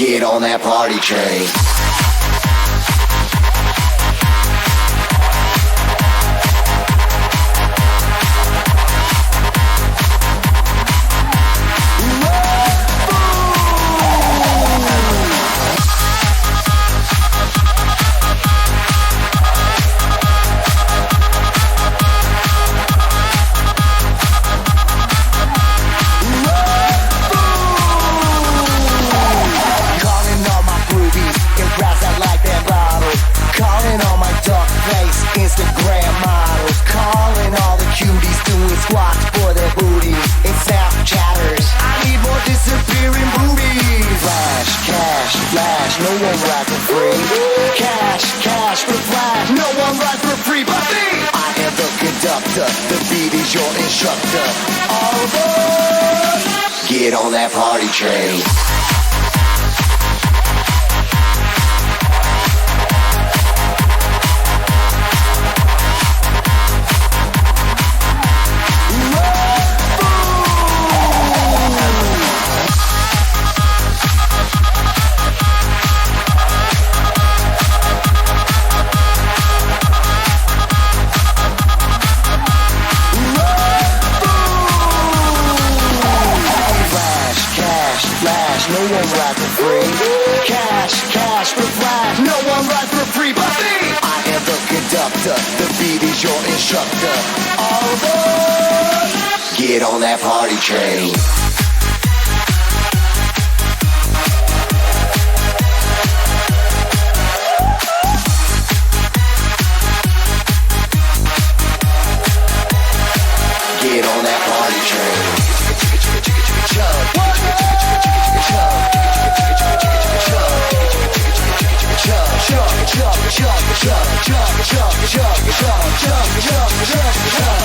Get on that party train. Instagram models, calling all the cuties, doing squats for their booties. It's Snapchatters, I need more disappearing booties. Flash, cash, flash, no one rides for free. Cash, cash for flash, no one rides for free but me. I am the conductor, the beat is your instructor. All aboard! Get on that party train. No one rides for free. Cash, cash for flash. No one rides for free but me. I am the conductor, the beat is your instructor. All aboard! Get on that party train. Get on that party train. Jump,